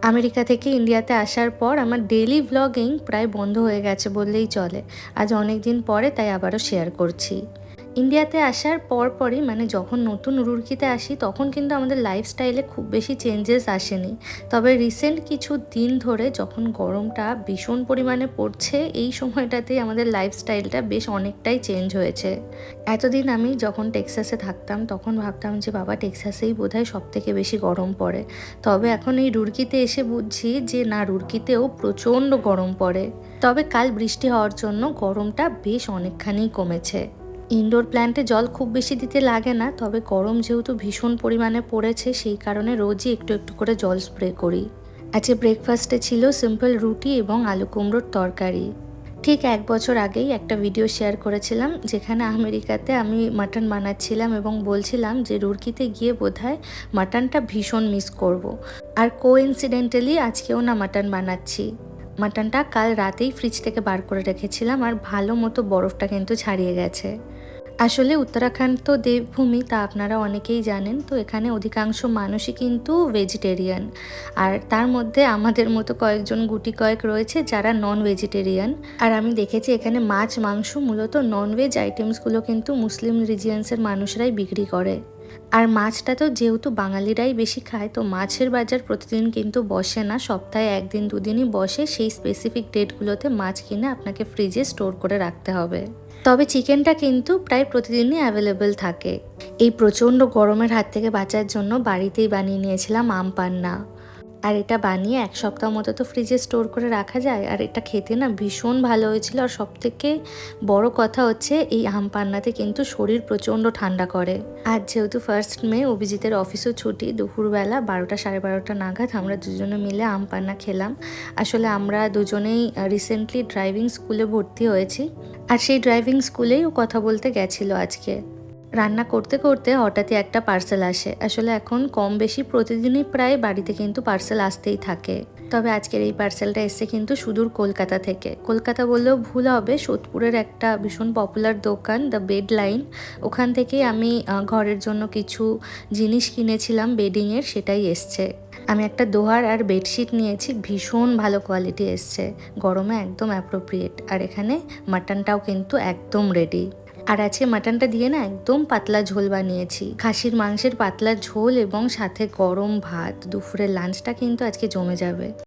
America থেকে ইন্ডিয়াতে আসার পর আমার ডেইলি ভ্লগিং প্রায় বন্ধ হয়ে গেছে বললেই চলে। আজ অনেক দিন পরে তাই আবারও শেয়ার করছি। ইন্ডিয়াতে আসার পরই মানে যখন নতুন রুরকিতে আসি তখন কিন্তু আমাদের লাইফস্টাইলে খুব বেশি চেঞ্জেস আসেনি। তবে রিসেন্ট কিছু দিন ধরে যখন গরমটা ভীষণ পরিমাণে পড়ছে এই সময়টাতেই আমাদের লাইফস্টাইলটা বেশ অনেকটাই চেঞ্জ হয়েছে। এতদিন আমি যখন টেক্সাসে থাকতাম তখন ভাবতাম যে বাবা টেক্সাসেই বোধহয় সবথেকে বেশি গরম পড়ে। তবে এখন এই রুরকিতে এসে বুঝছি যে না, রুরকিতেও প্রচণ্ড গরম পড়ে। তবে কাল বৃষ্টি হওয়ার জন্য গরমটা বেশ অনেকখানি কমেছে। ইনডোর প্ল্যান্টে জল খুব বেশি দিতে লাগে না, তবে গরম যেহেতু ভীষণ পরিমাণে পড়েছে সেই কারণে রোজই একটু একটু করে জল স্প্রে করি। আজকে ব্রেকফাস্টে ছিল সিম্পল রুটি এবং আলু কুমড়োর তরকারি। ঠিক 1 বছর আগেই একটা ভিডিও শেয়ার করেছিলাম যেখানে আমেরিকাতে আমি মাটন বানাচ্ছিলাম এবং বলছিলাম যে রুরকিতে গিয়ে বোধহয় মাটনটা ভীষণ মিস করব। আর কোইন্সিডেন্টালি আজকেও না মাটন বানাচ্ছি। মাটনটা কাল রাতেই ফ্রিজ থেকে বার করে রেখেছিলাম আর ভালো মতো বরফটা কিন্তু ছাড়িয়ে গেছে। আসলে উত্তরাখণ্ড তো দেবভূমি, তা আপনারা অনেকেই জানেন। তো এখানে অধিকাংশ মানুষই কিন্তু ভেজিটেরিয়ান, আর তার মধ্যে আমাদের মতো কয়েকজন গুটি কয়েক রয়েছে যারা নন ভেজিটেরিয়ান। আর আমি দেখেছি এখানে মাছ মাংস মূলত ননভেজ আইটেমসগুলো কিন্তু মুসলিম রিজিয়ন্সের মানুষরাই বিক্রি করে। আর মাছটা তো যেহেতু বাঙালিরাই বেশি খায়, তো মাছের বাজার প্রতিদিন কিন্তু বসে না, সপ্তাহে 1-2 দিনই বসে। সেই স্পেসিফিক ডেটগুলোতে মাছ কিনে আপনাকে ফ্রিজে স্টোর করে রাখতে হবে। তবে চিকেনটা কিন্তু প্রায় প্রতিদিনই অ্যাভেলেবেল থাকে। এই প্রচণ্ড গরমের হাত থেকে বাঁচার জন্য বাড়িতেই বানিয়ে নিয়েছিলাম আম পান্না। আর এটা বানিয়ে 1 সপ্তাহ মতো তো ফ্রিজে স্টোর করে রাখা যায়। আর এটা খেতে না ভীষণ ভালো হয়েছিল। আর সবথেকে বড় কথা হচ্ছে এই আম পান্নাতে কিন্তু শরীর প্রচণ্ড ঠান্ডা করে। আজ যেহেতু 1 মে, অভিজিতের অফিসও ছুটি, দুপুরবেলা 12টা 12:30 নাগাদ আমরা দুজনে মিলে আম পান্না খেলাম। আসলে আমরা দুজনেই রিসেন্টলি ড্রাইভিং স্কুলে ভর্তি হয়েছি, আর সেই ড্রাইভিং স্কুলেই ও কথা বলতে গেছিল আজকে। রান্না করতে করতে হঠাৎই একটা পার্সেল আসে। আসলে এখন কম বেশি প্রতিদিনই প্রায় বাড়িতে কিন্তু পার্সেল আসতেই থাকে। তবে আজকের এই পার্সেলটা এসছে কিন্তু সুদূর কলকাতা থেকে। কলকাতা বললেও ভুল হবে, সোদপুরের একটা ভীষণ পপুলার দোকান দ্য বেড লাইন, ওখান থেকেই আমি ঘরের জন্য কিছু জিনিস কিনেছিলাম বেডিংয়ের, সেটাই এসছে। আমি একটা দোয়ার আর বেডশিট নিয়েছি, ভীষণ ভালো কোয়ালিটি এসছে, গরমে একদম অ্যাপ্রোপ্রিয়েট। আর এখানে মাটনটাও কিন্তু একদম রেডি। আর আজকে মাটনটা দিয়ে না একদম পাতলা ঝোল বানিয়েছি, খাসির মাংসের পাতলা ঝোল এবং সাথে গরম ভাত। দুপুরের লাঞ্চটা কিন্তু আজকে জমে যাবে।